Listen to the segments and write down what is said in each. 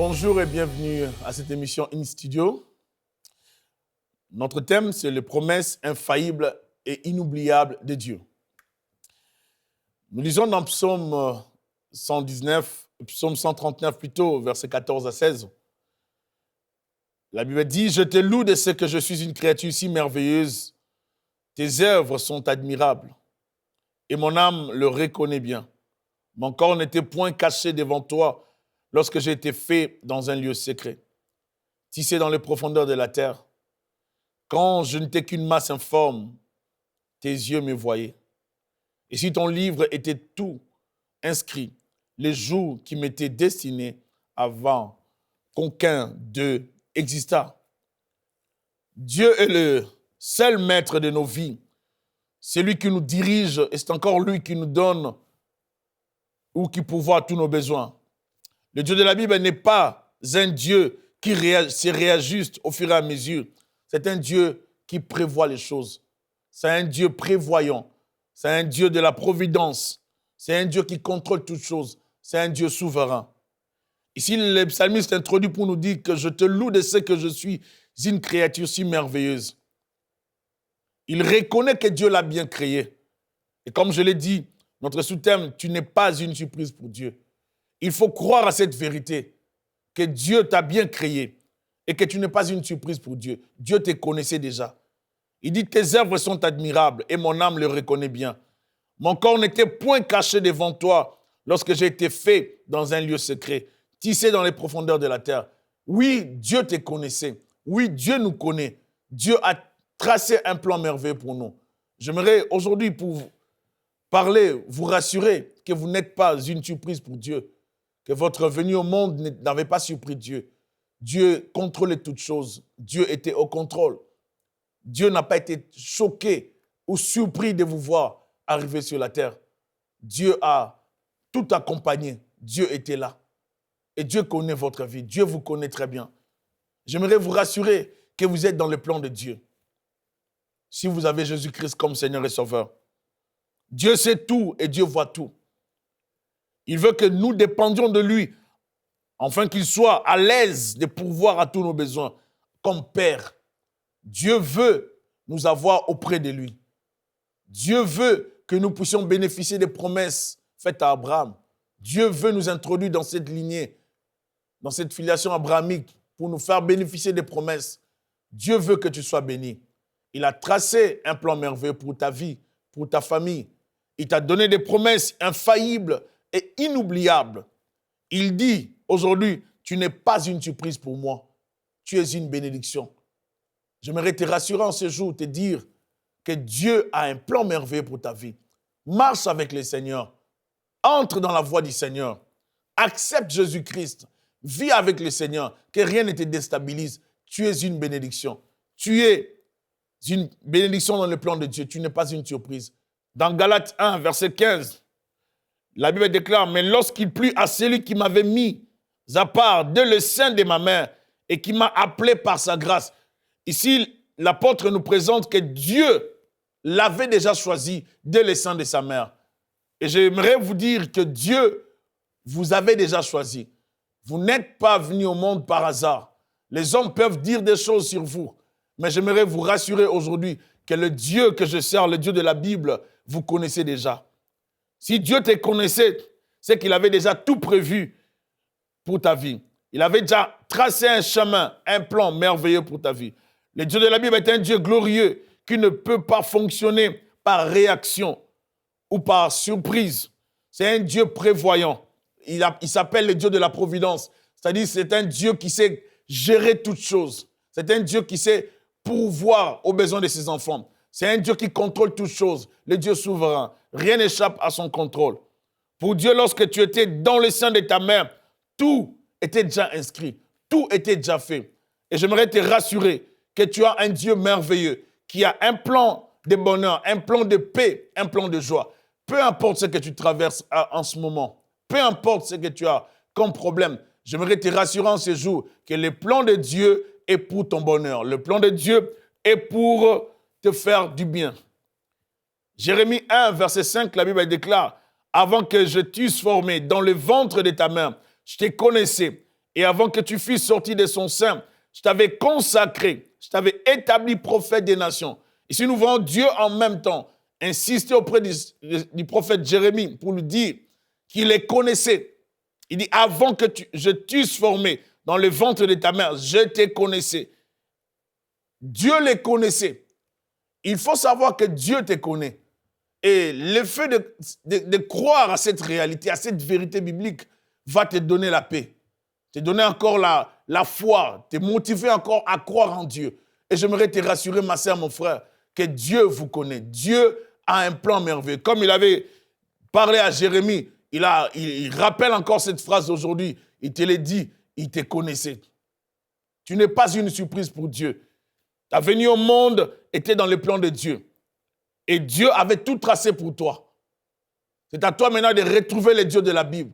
Bonjour et bienvenue à cette émission In Studio. Notre thème, c'est les promesses infaillibles et inoubliables de Dieu. Nous lisons dans Psaume 119, Psaume 139 plutôt, versets 14 à 16. La Bible dit « Je te loue de ce que je suis une créature si merveilleuse. Tes œuvres sont admirables et mon âme le reconnaît bien. Mon corps n'était point caché devant toi lorsque j'ai été fait dans un lieu secret, tissé dans les profondeurs de la terre. Quand je n'étais qu'une masse informe, tes yeux me voyaient. Et si ton livre était tout inscrit, les jours qui m'étaient destinés avant qu'aucun d'eux existât. Dieu est le seul maître de nos vies. C'est lui qui nous dirige et c'est encore lui qui nous donne ou qui pourvoit tous nos besoins. Le Dieu de la Bible n'est pas un Dieu qui se réajuste au fur et à mesure. C'est un Dieu qui prévoit les choses. C'est un Dieu prévoyant. C'est un Dieu de la providence. C'est un Dieu qui contrôle toutes choses. C'est un Dieu souverain. Ici, le psalmiste introduit pour nous dire que je te loue de ce que je suis une créature si merveilleuse. Il reconnaît que Dieu l'a bien créé. Et comme je l'ai dit, notre sous-thème, tu n'es pas une surprise pour Dieu. Il faut croire à cette vérité, que Dieu t'a bien créé et que tu n'es pas une surprise pour Dieu. Dieu te connaissait déjà. Il dit, tes œuvres sont admirables et mon âme le reconnaît bien. Mon corps n'était point caché devant toi lorsque j'ai été fait dans un lieu secret, tissé dans les profondeurs de la terre. Oui, Dieu te connaissait. Oui, Dieu nous connaît. Dieu a tracé un plan merveilleux pour nous. J'aimerais aujourd'hui pour parler, vous rassurer que vous n'êtes pas une surprise pour Dieu, que votre venue au monde n'avait pas surpris Dieu. Dieu contrôlait toutes choses. Dieu était au contrôle. Dieu n'a pas été choqué ou surpris de vous voir arriver sur la terre. Dieu a tout accompagné. Dieu était là. Et Dieu connaît votre vie. Dieu vous connaît très bien. J'aimerais vous rassurer que vous êtes dans le plan de Dieu. Si vous avez Jésus-Christ comme Seigneur et Sauveur. Dieu sait tout et Dieu voit tout. Il veut que nous dépendions de lui, afin qu'il soit à l'aise de pourvoir à tous nos besoins. Comme Père, Dieu veut nous avoir auprès de lui. Dieu veut que nous puissions bénéficier des promesses faites à Abraham. Dieu veut nous introduire dans cette lignée, dans cette filiation abrahamique, pour nous faire bénéficier des promesses. Dieu veut que tu sois béni. Il a tracé un plan merveilleux pour ta vie, pour ta famille. Il t'a donné des promesses infaillibles et inoubliable. Il dit aujourd'hui, tu n'es pas une surprise pour moi. Tu es une bénédiction. J'aimerais te rassurer en ce jour, te dire que Dieu a un plan merveilleux pour ta vie. Marche avec le Seigneur. Entre dans la voie du Seigneur. Accepte Jésus-Christ. Vis avec le Seigneur. Que rien ne te déstabilise. Tu es une bénédiction. Tu es une bénédiction dans le plan de Dieu. Tu n'es pas une surprise. Dans Galates 1, verset 15, la Bible déclare, mais lorsqu'il plut à celui qui m'avait mis à part dès le sein de ma mère et qui m'a appelé par sa grâce. Ici, l'apôtre nous présente que Dieu l'avait déjà choisi dès le sein de sa mère. Et j'aimerais vous dire que Dieu vous avait déjà choisi. Vous n'êtes pas venu au monde par hasard. Les hommes peuvent dire des choses sur vous, mais j'aimerais vous rassurer aujourd'hui que le Dieu que je sers, le Dieu de la Bible, vous connaissez déjà. Si Dieu te connaissait, c'est qu'il avait déjà tout prévu pour ta vie. Il avait déjà tracé un chemin, un plan merveilleux pour ta vie. Le Dieu de la Bible est un Dieu glorieux qui ne peut pas fonctionner par réaction ou par surprise. C'est un Dieu prévoyant. Il s'appelle le Dieu de la providence. C'est-à-dire c'est un Dieu qui sait gérer toutes choses. C'est un Dieu qui sait pourvoir aux besoins de ses enfants. C'est un Dieu qui contrôle toutes choses, le Dieu souverain. Rien n'échappe à son contrôle. Pour Dieu, lorsque tu étais dans le sein de ta mère, tout était déjà inscrit, tout était déjà fait. Et j'aimerais te rassurer que tu as un Dieu merveilleux qui a un plan de bonheur, un plan de paix, un plan de joie. Peu importe ce que tu traverses en ce moment, peu importe ce que tu as comme problème, j'aimerais te rassurer en ce jour que le plan de Dieu est pour ton bonheur. Le plan de Dieu est pour te faire du bien. Jérémie 1, verset 5, la Bible déclare « Avant que je t'eusse formé dans le ventre de ta mère, je te connaissais Et avant que tu fusses sorti de son sein, je t'avais consacré, je t'avais établi prophète des nations. Ici, nous voyons Dieu en même temps insister auprès du prophète Jérémie pour lui dire qu'il les connaissait. Il dit, avant que je t'eusse formé dans le ventre de ta mère, je te connaissais. Dieu les connaissait. Il faut savoir que Dieu te connaît. Et le fait de croire à cette réalité, à cette vérité biblique, va te donner la paix. Te donner encore la foi, te motiver encore à croire en Dieu. Et j'aimerais te rassurer, ma sœur, mon frère, que Dieu vous connaît. Dieu a un plan merveilleux. Comme il avait parlé à Jérémie, il rappelle encore cette phrase aujourd'hui. Il te l'a dit, il te connaissait. Tu n'es pas une surprise pour Dieu. Ta venue au monde était dans le plan de Dieu. Et Dieu avait tout tracé pour toi. C'est à toi maintenant de retrouver les dieux de la Bible.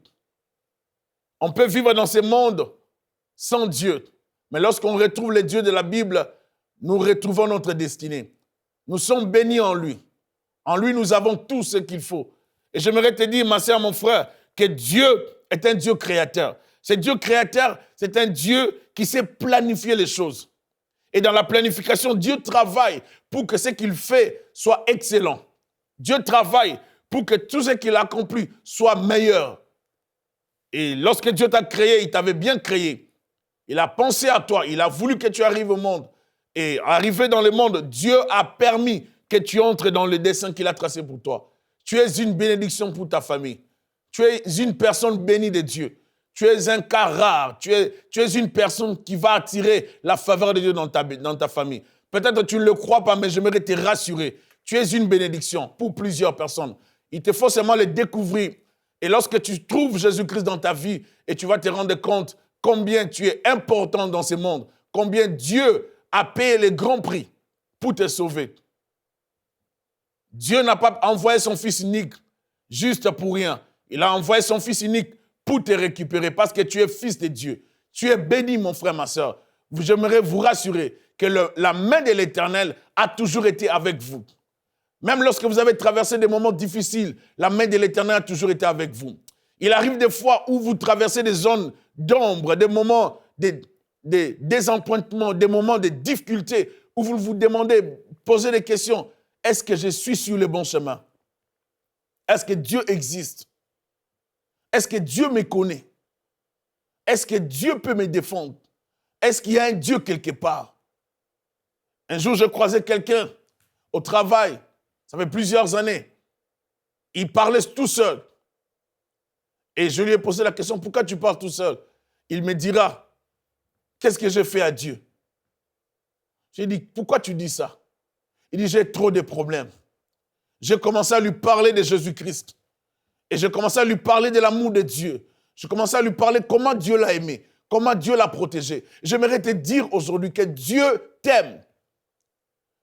On peut vivre dans ce monde sans Dieu. Mais lorsqu'on retrouve les dieux de la Bible, nous retrouvons notre destinée. Nous sommes bénis en lui. En lui, nous avons tout ce qu'il faut. Et j'aimerais te dire, ma sœur, mon frère, que Dieu est un Dieu créateur. Ce Dieu créateur, c'est un Dieu qui sait planifier les choses. Et dans la planification, Dieu travaille pour que ce qu'il fait soit excellent. Dieu travaille pour que tout ce qu'il accomplit soit meilleur. Et lorsque Dieu t'a créé, il t'avait bien créé. Il a pensé à toi, il a voulu que tu arrives au monde. Et arrivé dans le monde, Dieu a permis que tu entres dans le dessein qu'il a tracé pour toi. Tu es une bénédiction pour ta famille. Tu es une personne bénie de Dieu. Tu es un cas rare. Tu es une personne qui va attirer la faveur de Dieu dans ta famille. Peut-être que tu ne le crois pas, mais j'aimerais te rassurer. Tu es une bénédiction pour plusieurs personnes. Il te faut seulement le découvrir. Et lorsque tu trouves Jésus-Christ dans ta vie, et tu vas te rendre compte combien tu es important dans ce monde, combien Dieu a payé le grand prix pour te sauver. Dieu n'a pas envoyé son Fils unique juste pour rien. Il a envoyé son Fils unique pour te récupérer parce que tu es fils de Dieu. Tu es béni, mon frère, ma soeur. J'aimerais vous rassurer que la main de l'Éternel a toujours été avec vous. Même lorsque vous avez traversé des moments difficiles, la main de l'Éternel a toujours été avec vous. Il arrive des fois où vous traversez des zones d'ombre, des moments de désappointement, des moments de difficulté, où vous vous demandez, posez des questions. Est-ce que je suis sur le bon chemin? Est-ce que Dieu existe? Est-ce que Dieu me connaît? Est-ce que Dieu peut me défendre? Est-ce qu'il y a un Dieu quelque part? Un jour, je croisais quelqu'un au travail, ça fait plusieurs années. Il parlait tout seul. Et je lui ai posé la question, pourquoi tu parles tout seul? Il me dira, qu'est-ce que j'ai fait à Dieu? J'ai dit, pourquoi tu dis ça? Il dit, j'ai trop de problèmes. J'ai commencé à lui parler de Jésus-Christ. Et j'ai commencé à lui parler de l'amour de Dieu. J'ai commencé à lui parler comment Dieu l'a aimé, comment Dieu l'a protégé. J'aimerais te dire aujourd'hui que Dieu t'aime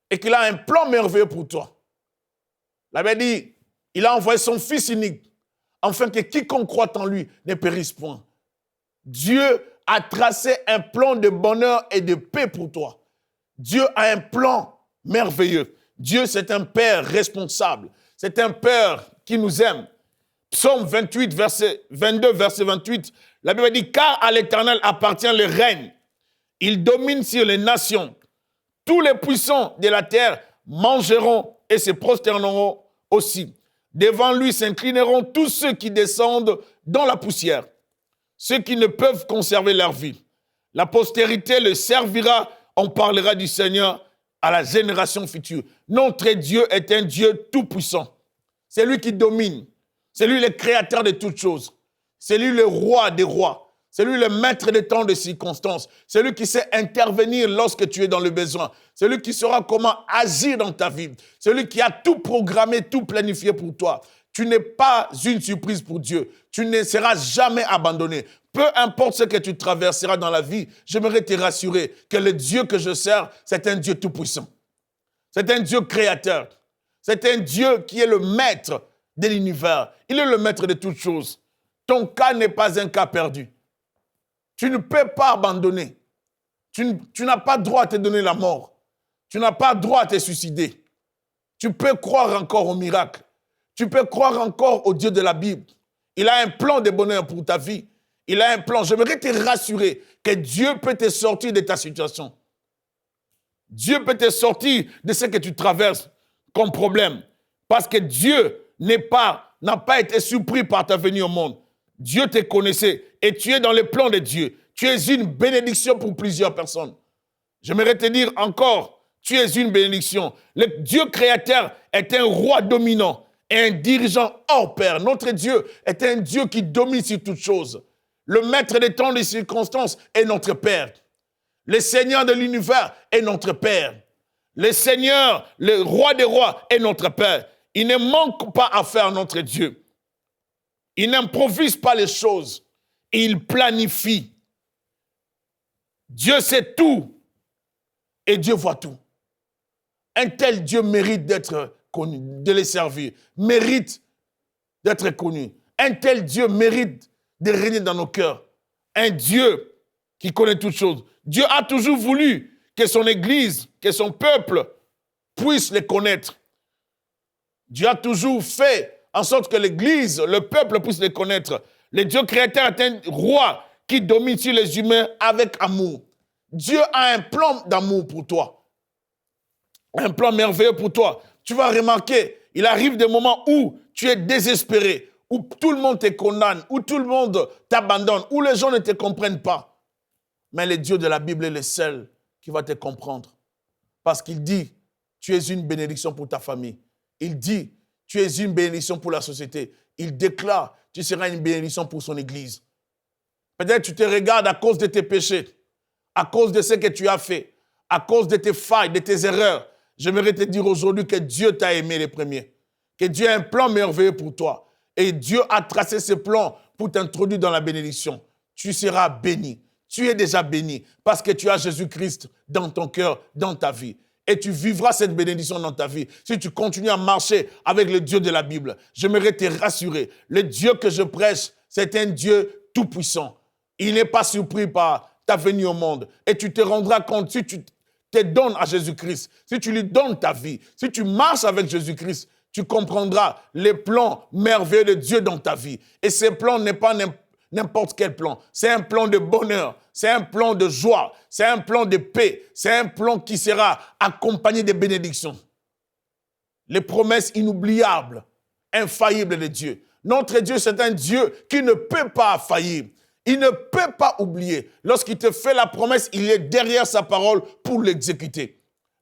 et qu'il a un plan merveilleux pour toi. La Bible dit, il a envoyé son Fils unique afin que quiconque croit en lui ne périsse point. Dieu a tracé un plan de bonheur et de paix pour toi. Dieu a un plan merveilleux. Dieu, c'est un Père responsable. C'est un Père qui nous aime. Psaume 28, verset 22, verset 28, la Bible dit, car à l'Éternel appartient le règne. Il domine sur les nations. Tous les puissants de la terre mangeront et se prosterneront aussi. Devant lui s'inclineront tous ceux qui descendent dans la poussière, ceux qui ne peuvent conserver leur vie. La postérité le servira, on parlera du Seigneur à la génération future. Notre Dieu est un Dieu tout-puissant. C'est lui qui domine. C'est lui le créateur de toutes choses. C'est lui le roi des rois. C'est lui le maître des temps de circonstances. C'est lui qui sait intervenir lorsque tu es dans le besoin. C'est lui qui saura comment agir dans ta vie. C'est lui qui a tout programmé, tout planifié pour toi. Tu n'es pas une surprise pour Dieu. Tu ne seras jamais abandonné. Peu importe ce que tu traverseras dans la vie, j'aimerais te rassurer que le Dieu que je sers, c'est un Dieu tout-puissant. C'est un Dieu créateur. C'est un Dieu qui est le maître de l'univers. Il est le maître de toutes choses. Ton cas n'est pas un cas perdu. Tu ne peux pas abandonner. Tu n'as pas droit à te donner la mort. Tu n'as pas droit à te suicider. Tu peux croire encore au miracle. Tu peux croire encore au Dieu de la Bible. Il a un plan de bonheur pour ta vie. Il a un plan. J'aimerais te rassurer que Dieu peut te sortir de ta situation. Dieu peut te sortir de ce que tu traverses comme problème. Parce que Dieu n'a pas été surpris par ta venue au monde. Dieu te connaissait et tu es dans le plan de Dieu. Tu es une bénédiction pour plusieurs personnes. J'aimerais te dire encore, tu es une bénédiction. Le Dieu créateur est un roi dominant et un dirigeant hors pair. Notre Dieu est un Dieu qui domine sur toutes choses. Le maître des temps et des circonstances est notre Père. Le Seigneur de l'univers est notre Père. Le Seigneur, le roi des rois est notre Père. Il ne manque pas à faire notre Dieu. Il n'improvise pas les choses. Il planifie. Dieu sait tout et Dieu voit tout. Un tel Dieu mérite d'être connu, de le servir, mérite d'être connu. Un tel Dieu mérite de régner dans nos cœurs. Un Dieu qui connaît toutes choses. Dieu a toujours voulu que son Église, que son peuple puisse les connaître. Dieu a toujours fait en sorte que l'Église, le peuple puisse les connaître. Le Dieu créateur est un roi qui domine sur les humains avec amour. Dieu a un plan d'amour pour toi. Un plan merveilleux pour toi. Tu vas remarquer, il arrive des moments où tu es désespéré, où tout le monde te condamne, où tout le monde t'abandonne, où les gens ne te comprennent pas. Mais le Dieu de la Bible est le seul qui va te comprendre. Parce qu'il dit, tu es une bénédiction pour ta famille. Il dit, tu es une bénédiction pour la société. Il déclare, tu seras une bénédiction pour son Église. Peut-être tu te regardes à cause de tes péchés, à cause de ce que tu as fait, à cause de tes failles, de tes erreurs. J'aimerais te dire aujourd'hui que Dieu t'a aimé les premiers, que Dieu a un plan merveilleux pour toi. Et Dieu a tracé ce plan pour t'introduire dans la bénédiction. Tu seras béni. Tu es déjà béni parce que tu as Jésus-Christ dans ton cœur, dans ta vie. Et tu vivras cette bénédiction dans ta vie si tu continues à marcher avec le Dieu de la Bible. J'aimerais te rassurer. Le Dieu que je prêche, c'est un Dieu tout-puissant. Il n'est pas surpris par ta venue au monde. Et tu te rendras compte si tu te donnes à Jésus-Christ, si tu lui donnes ta vie, si tu marches avec Jésus-Christ, tu comprendras les plans merveilleux de Dieu dans ta vie. Et ce plan n'est pas n'importe quel plan. C'est un plan de bonheur, c'est un plan de joie, c'est un plan de paix, c'est un plan qui sera accompagné de bénédictions. Les promesses inoubliables, infaillibles de Dieu. Notre Dieu, c'est un Dieu qui ne peut pas faillir. Il ne peut pas oublier. Lorsqu'il te fait la promesse, il est derrière sa parole pour l'exécuter.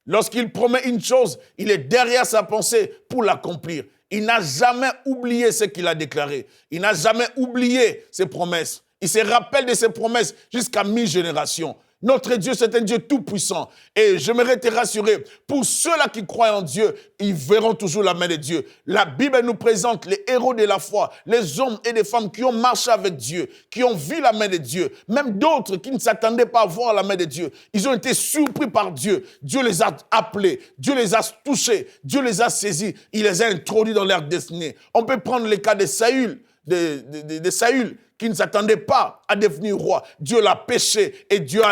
Lorsqu'il promet une chose, il est derrière sa pensée pour l'accomplir. Il n'a jamais oublié ce qu'il a déclaré. Il n'a jamais oublié ses promesses. Il se rappelle de ses promesses jusqu'à 1000 générations. Notre Dieu, c'est un Dieu tout-puissant. Et j'aimerais te rassurer, pour ceux-là qui croient en Dieu, ils verront toujours la main de Dieu. La Bible nous présente les héros de la foi, les hommes et les femmes qui ont marché avec Dieu, qui ont vu la main de Dieu. Même d'autres qui ne s'attendaient pas à voir la main de Dieu. Ils ont été surpris par Dieu. Dieu les a appelés, Dieu les a touchés, Dieu les a saisis. Il les a introduits dans leur destinée. On peut prendre le cas de Saül, de Saül, qui ne s'attendait pas à devenir roi. Dieu l'a péché et Dieu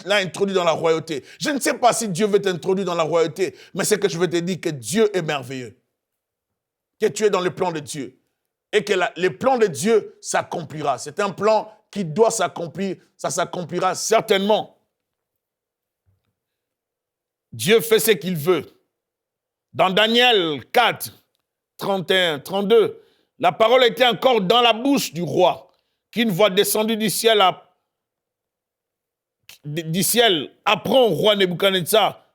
l'a introduit dans la royauté. Je ne sais pas si Dieu veut t'introduire dans la royauté, mais c'est que je veux te dire que Dieu est merveilleux. Que tu es dans le plan de Dieu. Et que le plan de Dieu s'accomplira. C'est un plan qui doit s'accomplir. Ça s'accomplira certainement. Dieu fait ce qu'il veut. Dans Daniel 4, 31, 32, la parole était encore dans la bouche du roi, qu'une voix descendue du ciel apprend au roi Nebuchadnezzar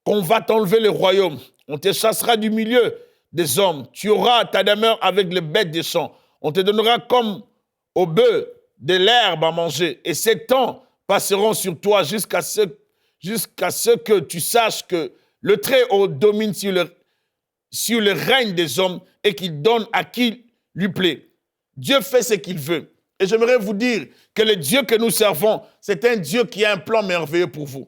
qu'on va t'enlever le royaume. On te chassera du milieu des hommes. Tu auras ta demeure avec les bêtes des champs. On te donnera comme au bœuf de l'herbe à manger. Et ces temps passeront sur toi jusqu'à ce que tu saches que le Très-Haut domine sur le règne des hommes et qu'il donne à qui lui plaît. Dieu fait ce qu'il veut. Et j'aimerais vous dire que le Dieu que nous servons, c'est un Dieu qui a un plan merveilleux pour vous.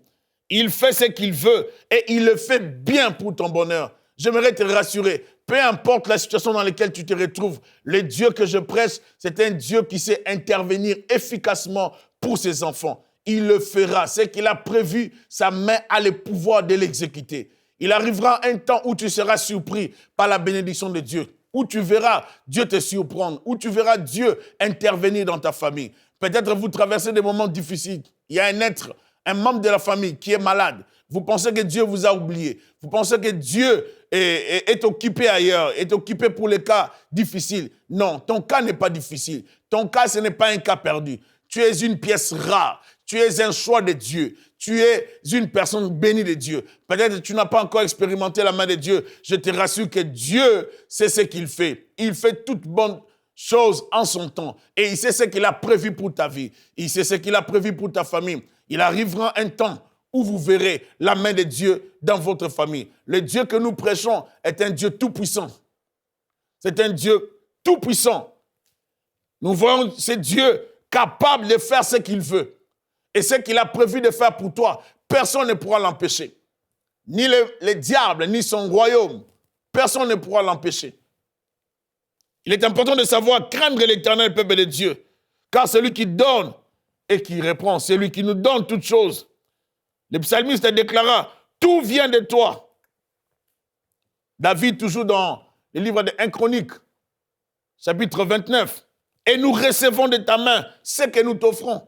Il fait ce qu'il veut et il le fait bien pour ton bonheur. J'aimerais te rassurer, peu importe la situation dans laquelle tu te retrouves, le Dieu que je prêche, c'est un Dieu qui sait intervenir efficacement pour ses enfants. Il le fera. Ce qu'il a prévu, sa main a le pouvoir de l'exécuter. Il arrivera un temps où tu seras surpris par la bénédiction de Dieu. où tu verras Dieu te surprendre, où tu verras Dieu intervenir dans ta famille. Peut-être vous traversez des moments difficiles. Il y a un membre de la famille qui est malade. Vous pensez que Dieu vous a oublié. Vous pensez que Dieu est occupé ailleurs, est occupé pour les cas difficiles. Non, ton cas n'est pas difficile. Ton cas, ce n'est pas un cas perdu. Tu es une pièce rare. Tu es un choix de Dieu. Tu es une personne bénie de Dieu. Peut-être que tu n'as pas encore expérimenté la main de Dieu. Je te rassure que Dieu sait ce qu'il fait. Il fait toute bonne chose en son temps. Et il sait ce qu'il a prévu pour ta vie. Il sait ce qu'il a prévu pour ta famille. Il arrivera un temps où vous verrez la main de Dieu dans votre famille. Le Dieu que nous prêchons est un Dieu tout-puissant. C'est un Dieu tout-puissant. Nous voyons ce Dieu capable de faire ce qu'il veut. Et ce qu'il a prévu de faire pour toi, personne ne pourra l'empêcher. Ni le diable, ni son royaume. Personne ne pourra l'empêcher. Il est important de savoir craindre l'Éternel, peuple de Dieu. Car celui qui donne et qui reprend, c'est lui qui nous donne toutes choses. Le psalmiste déclara, tout vient de toi. David, toujours dans le livre de 1 Chronique, chapitre 29. Et nous recevons de ta main ce que nous t'offrons.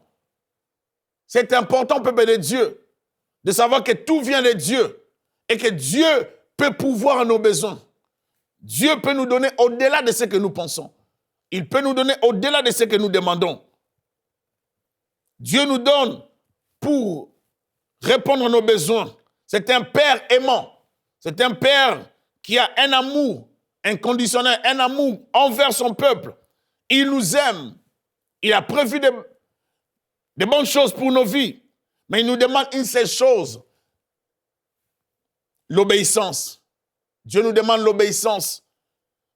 C'est important, peuple de Dieu, de savoir que tout vient de Dieu et que Dieu peut pourvoir à nos besoins. Dieu peut nous donner au-delà de ce que nous pensons. Il peut nous donner au-delà de ce que nous demandons. Dieu nous donne pour répondre à nos besoins. C'est un Père aimant. C'est un Père qui a un amour inconditionnel, un amour envers son peuple. Il nous aime. Il a prévu de bonnes choses pour nos vies. Mais il nous demande une seule chose. L'obéissance. Dieu nous demande l'obéissance.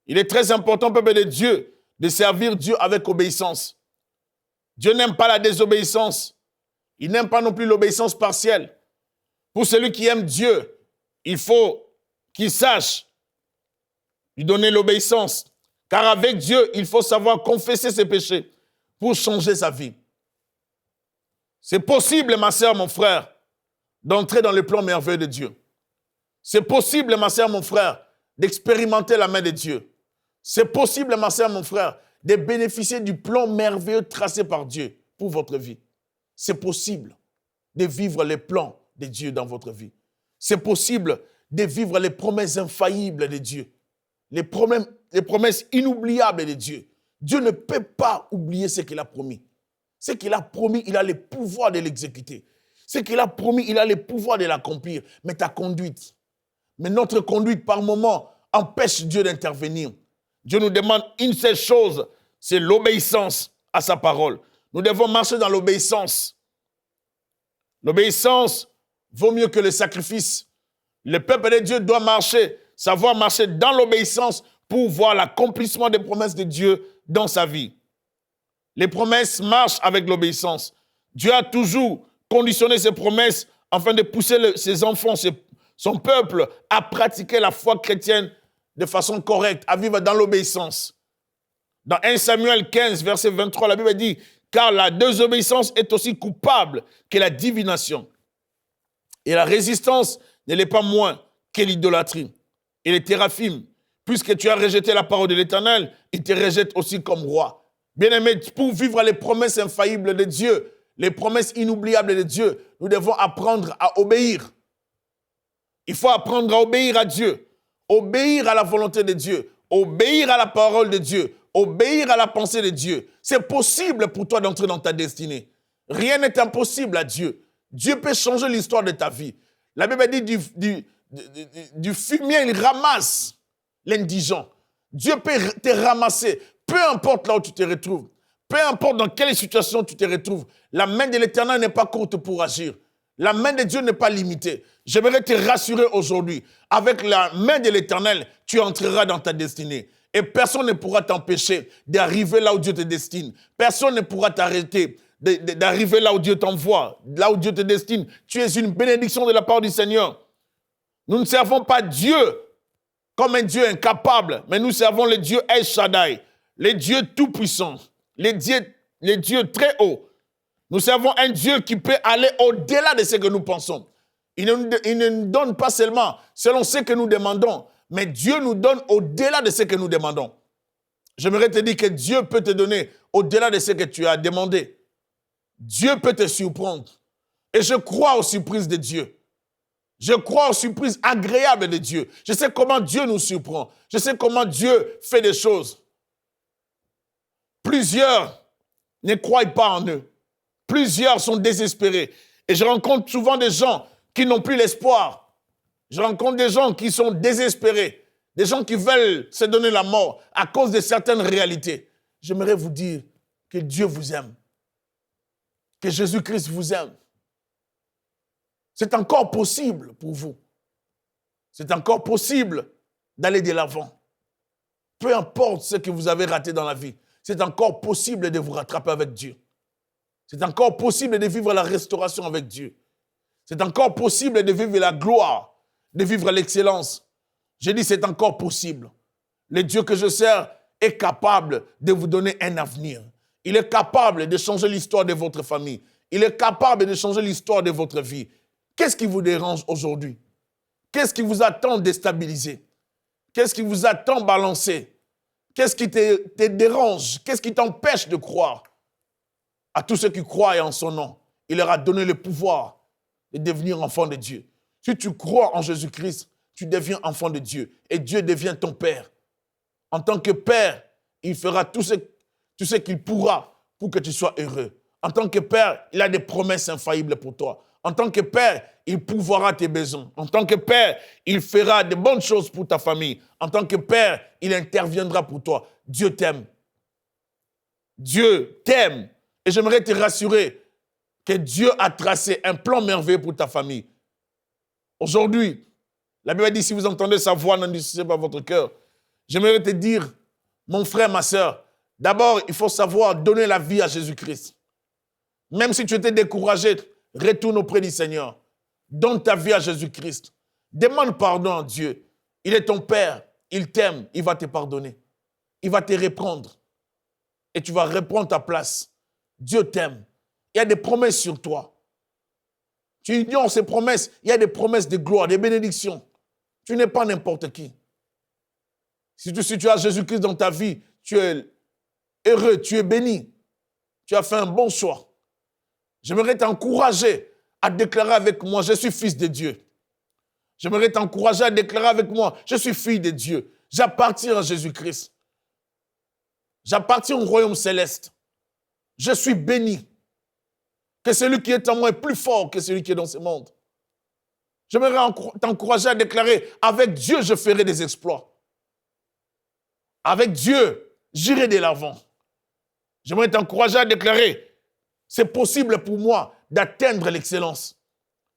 Il est très important, peuple de Dieu, de servir Dieu avec obéissance. Dieu n'aime pas la désobéissance. Il n'aime pas non plus l'obéissance partielle. Pour celui qui aime Dieu, il faut qu'il sache lui donner l'obéissance. Car avec Dieu, il faut savoir confesser ses péchés pour changer sa vie. C'est possible, ma sœur, mon frère, d'entrer dans le plan merveilleux de Dieu. C'est possible, ma sœur, mon frère, d'expérimenter la main de Dieu. C'est possible, ma sœur, mon frère, de bénéficier du plan merveilleux tracé par Dieu pour votre vie. C'est possible de vivre les plans de Dieu dans votre vie. C'est possible de vivre les promesses infaillibles de Dieu. Les promesses inoubliables de Dieu. Dieu ne peut pas oublier ce qu'il a promis. Ce qu'il a promis, il a le pouvoir de l'exécuter. Ce qu'il a promis, il a le pouvoir de l'accomplir. Mais ta conduite, mais notre conduite par moment empêche Dieu d'intervenir. Dieu nous demande une seule chose, c'est l'obéissance à sa parole. Nous devons marcher dans l'obéissance. L'obéissance vaut mieux que le sacrifice. Le peuple de Dieu doit savoir marcher dans l'obéissance pour voir l'accomplissement des promesses de Dieu dans sa vie. Les promesses marchent avec l'obéissance. Dieu a toujours conditionné ses promesses afin de pousser ses enfants, son peuple, à pratiquer la foi chrétienne de façon correcte, à vivre dans l'obéissance. Dans 1 Samuel 15, verset 23, la Bible dit « Car la désobéissance est aussi coupable que la divination. Et la résistance ne l'est pas moins que l'idolâtrie. Et les théraphim, puisque tu as rejeté la parole de l'Éternel, il te rejette aussi comme roi. » Bien-aimés, pour vivre les promesses infaillibles de Dieu, les promesses inoubliables de Dieu, nous devons apprendre à obéir. Il faut apprendre à obéir à Dieu, obéir à la volonté de Dieu, obéir à la parole de Dieu, obéir à la pensée de Dieu. C'est possible pour toi d'entrer dans ta destinée. Rien n'est impossible à Dieu. Dieu peut changer l'histoire de ta vie. La Bible dit du fumier, il ramasse l'indigent. Dieu peut te ramasser. Peu importe là où tu te retrouves, peu importe dans quelle situation tu te retrouves, la main de l'Éternel n'est pas courte pour agir. La main de Dieu n'est pas limitée. J'aimerais te rassurer aujourd'hui. Avec la main de l'Éternel, tu entreras dans ta destinée. Et personne ne pourra t'empêcher d'arriver là où Dieu te destine. Personne ne pourra t'arrêter d'arriver là où Dieu t'envoie, là où Dieu te destine. Tu es une bénédiction de la part du Seigneur. Nous ne servons pas Dieu comme un Dieu incapable, mais nous servons le Dieu El Shaddai, le Dieu tout-puissant, le Dieu très haut. Nous servons un Dieu qui peut aller au-delà de ce que nous pensons. Il ne nous donne pas seulement selon ce que nous demandons, Mais Dieu nous donne au-delà de ce que nous demandons. J'aimerais te dire que Dieu peut te donner au-delà de ce que tu as demandé. Dieu peut te surprendre. Et je crois aux surprises de Dieu. Je crois aux surprises agréables de Dieu. Je sais comment Dieu nous surprend. Je sais comment Dieu fait des choses. Plusieurs ne croient pas en eux. Plusieurs sont désespérés. Et je rencontre souvent des gens qui n'ont plus l'espoir. Je rencontre des gens qui sont désespérés. Des gens qui veulent se donner la mort à cause de certaines réalités. J'aimerais vous dire que Dieu vous aime. Que Jésus-Christ vous aime. C'est encore possible pour vous. C'est encore possible d'aller de l'avant. Peu importe ce que vous avez raté dans la vie, c'est encore possible de vous rattraper avec Dieu. C'est encore possible de vivre la restauration avec Dieu. C'est encore possible de vivre la gloire, de vivre l'excellence. Je dis c'est encore possible. Le Dieu que je sers est capable de vous donner un avenir. Il est capable de changer l'histoire de votre famille. Il est capable de changer l'histoire de votre vie. Qu'est-ce qui vous dérange aujourd'hui? Qu'est-ce qui vous attend déstabiliser? Qu'est-ce qui vous attend balancer? Qu'est-ce qui te dérange? Qu'est-ce qui t'empêche de croire? À tous ceux qui croient en son nom, il leur a donné le pouvoir de devenir enfant de Dieu. Si tu crois en Jésus-Christ, tu deviens enfant de Dieu et Dieu devient ton Père. En tant que Père, il fera tout ce qu'il pourra pour que tu sois heureux. En tant que Père, il a des promesses infaillibles pour toi. En tant que Père, il pourvoira tes besoins. En tant que Père, il fera de bonnes choses pour ta famille. En tant que Père, il interviendra pour toi. Dieu t'aime. Dieu t'aime. Et j'aimerais te rassurer que Dieu a tracé un plan merveilleux pour ta famille. Aujourd'hui, la Bible dit, si vous entendez sa voix, n'endurcissez pas votre cœur. J'aimerais te dire, mon frère, ma soeur, d'abord, il faut savoir donner la vie à Jésus-Christ. Même si tu étais découragé, retourne auprès du Seigneur. Donne ta vie à Jésus-Christ. Demande pardon à Dieu. Il est ton Père. Il t'aime. Il va te pardonner. Il va te reprendre. Et tu vas reprendre ta place. Dieu t'aime. Il y a des promesses sur toi. Tu ignores ces promesses. Il y a des promesses de gloire, des bénédictions. Tu n'es pas n'importe qui. Si tu as Jésus-Christ dans ta vie, tu es heureux, tu es béni. Tu as fait un bon choix. J'aimerais t'encourager à déclarer avec moi, je suis fils de Dieu. J'aimerais t'encourager à déclarer avec moi, je suis fille de Dieu. J'appartiens à Jésus-Christ. J'appartiens au royaume céleste. Je suis béni. Que celui qui est en moi est plus fort que celui qui est dans ce monde. J'aimerais t'encourager à déclarer, avec Dieu, je ferai des exploits. Avec Dieu, j'irai de l'avant. J'aimerais t'encourager à déclarer, c'est possible pour moi d'atteindre l'excellence.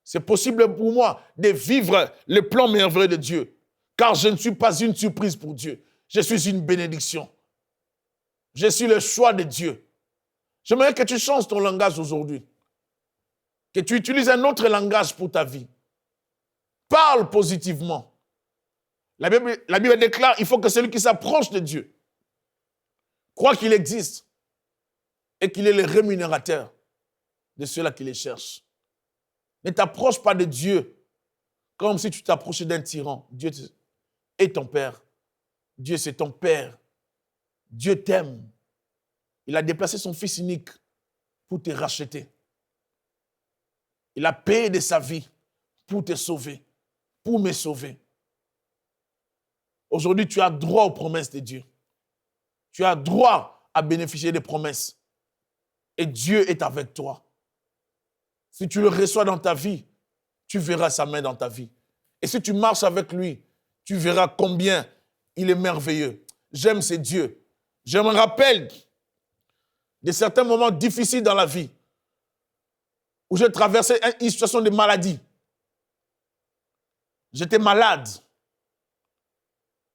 C'est possible pour moi de vivre le plan merveilleux de Dieu. Car je ne suis pas une surprise pour Dieu. Je suis une bénédiction. Je suis le choix de Dieu. J'aimerais que tu changes ton langage aujourd'hui. Que tu utilises un autre langage pour ta vie. Parle positivement. La Bible déclare, il faut que celui qui s'approche de Dieu croit qu'il existe et qu'il est le rémunérateur de ceux-là qui les cherchent. Ne t'approche pas de Dieu comme si tu t'approchais d'un tyran. Dieu est ton Père. Dieu, c'est ton Père. Dieu t'aime. Il a déplacé son Fils unique pour te racheter. Il a payé de sa vie pour te sauver, pour me sauver. Aujourd'hui, tu as droit aux promesses de Dieu. Tu as droit à bénéficier des promesses. Et Dieu est avec toi. Si tu le reçois dans ta vie, tu verras sa main dans ta vie. Et si tu marches avec lui, tu verras combien il est merveilleux. J'aime ce Dieu. Je me rappelle de certains moments difficiles dans la vie où j'ai traversé une situation de maladie. J'étais malade.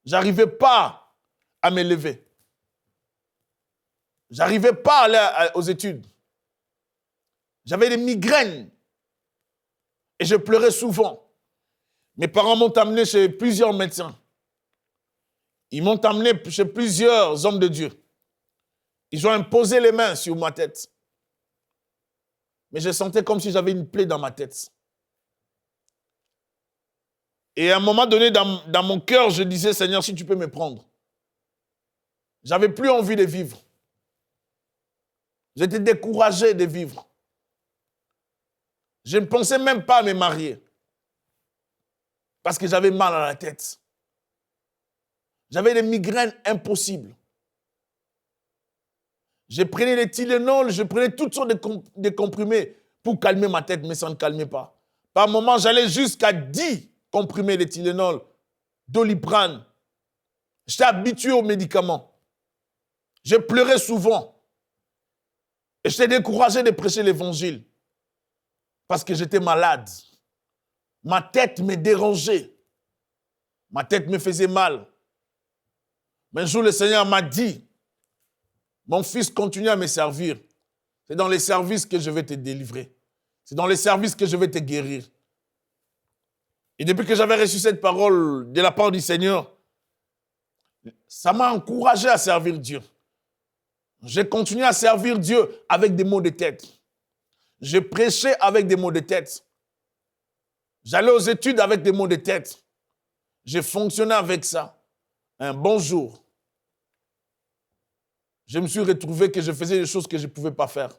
J'arrivais pas à me lever. J'arrivais pas à aller aux études. J'avais des migraines. Et je pleurais souvent. Mes parents m'ont amené chez plusieurs médecins. Ils m'ont amené chez plusieurs hommes de Dieu. Ils ont imposé les mains sur ma tête. Mais je sentais comme si j'avais une plaie dans ma tête. Et à un moment donné, dans mon cœur, je disais, Seigneur, si tu peux me prendre. J'avais plus envie de vivre. J'étais découragé de vivre. Je ne pensais même pas à me marier. Parce que j'avais mal à la tête. J'avais des migraines impossibles. Je prenais des Tylenol, je prenais toutes sortes de comprimés pour calmer ma tête, mais ça ne calmait pas. Par moments, j'allais jusqu'à 10 comprimés de Tylenol, Doliprane. J'étais habitué aux médicaments. Je pleurais souvent. Et j'étais découragé de prêcher l'évangile. Parce que j'étais malade. Ma tête me dérangeait. Ma tête me faisait mal. Mais un jour, le Seigneur m'a dit, mon fils, continue à me servir. C'est dans les services que je vais te délivrer. C'est dans les services que je vais te guérir. Et depuis que j'avais reçu cette parole de la part du Seigneur, ça m'a encouragé à servir Dieu. J'ai continué à servir Dieu avec des maux de tête. Je prêchais avec des maux de tête. J'allais aux études avec des maux de tête. J'ai fonctionné avec ça. Un bon jour, je me suis retrouvé que je faisais des choses que je ne pouvais pas faire.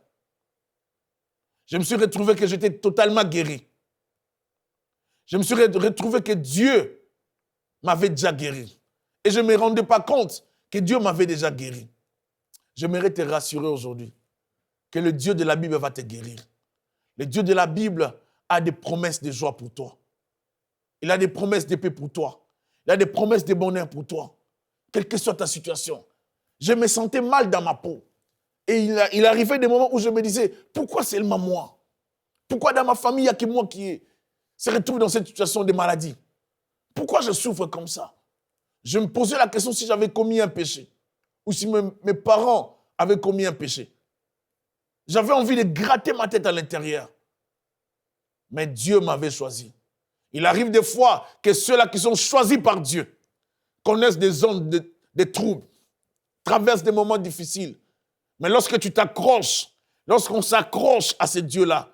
Je me suis retrouvé que j'étais totalement guéri. Je me suis retrouvé que Dieu m'avait déjà guéri. Et je ne me rendais pas compte que Dieu m'avait déjà guéri. J'aimerais te rassurer aujourd'hui que le Dieu de la Bible va te guérir. Le Dieu de la Bible a des promesses de joie pour toi. Il a des promesses de paix pour toi. Il a des promesses de bonheur pour toi. Quelle que soit ta situation. Je me sentais mal dans ma peau. Et il arrivait des moments où je me disais, pourquoi seulement moi? Pourquoi dans ma famille, il n'y a que moi qui se retrouve dans cette situation de maladie? Pourquoi je souffre comme ça? Je me posais la question si j'avais commis un péché. Ou si mes parents avaient commis un péché. J'avais envie de gratter ma tête à l'intérieur. Mais Dieu m'avait choisi. Il arrive des fois que ceux-là qui sont choisis par Dieu connaissent des zones de troubles, traversent des moments difficiles. Mais lorsque tu t'accroches, lorsqu'on s'accroche à ce Dieu-là,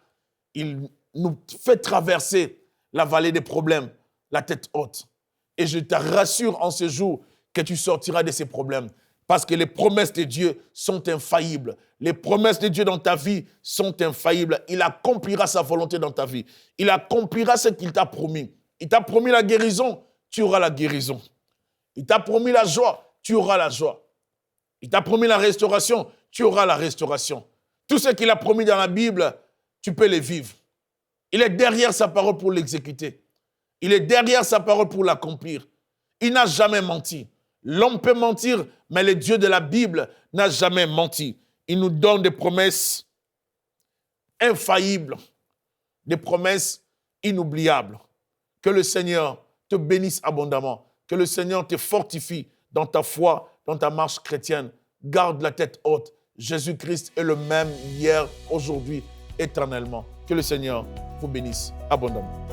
il nous fait traverser la vallée des problèmes, la tête haute. Et je te rassure en ce jour que tu sortiras de ces problèmes. Parce que les promesses de Dieu sont infaillibles. Les promesses de Dieu dans ta vie sont infaillibles. Il accomplira sa volonté dans ta vie. Il accomplira ce qu'il t'a promis. Il t'a promis la guérison, tu auras la guérison. Il t'a promis la joie, tu auras la joie. Il t'a promis la restauration, tu auras la restauration. Tout ce qu'il a promis dans la Bible, tu peux les vivre. Il est derrière sa parole pour l'exécuter. Il est derrière sa parole pour l'accomplir. Il n'a jamais menti. L'homme peut mentir, mais le Dieu de la Bible n'a jamais menti. Il nous donne des promesses infaillibles, des promesses inoubliables. Que le Seigneur te bénisse abondamment. Que le Seigneur te fortifie dans ta foi, dans ta marche chrétienne. Garde la tête haute. Jésus-Christ est le même hier, aujourd'hui, éternellement. Que le Seigneur vous bénisse abondamment.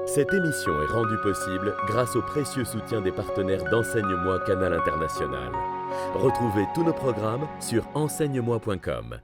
Cette émission est rendue possible grâce au précieux soutien des partenaires d'Enseigne-moi Canal International. Retrouvez tous nos programmes sur enseigne-moi.com.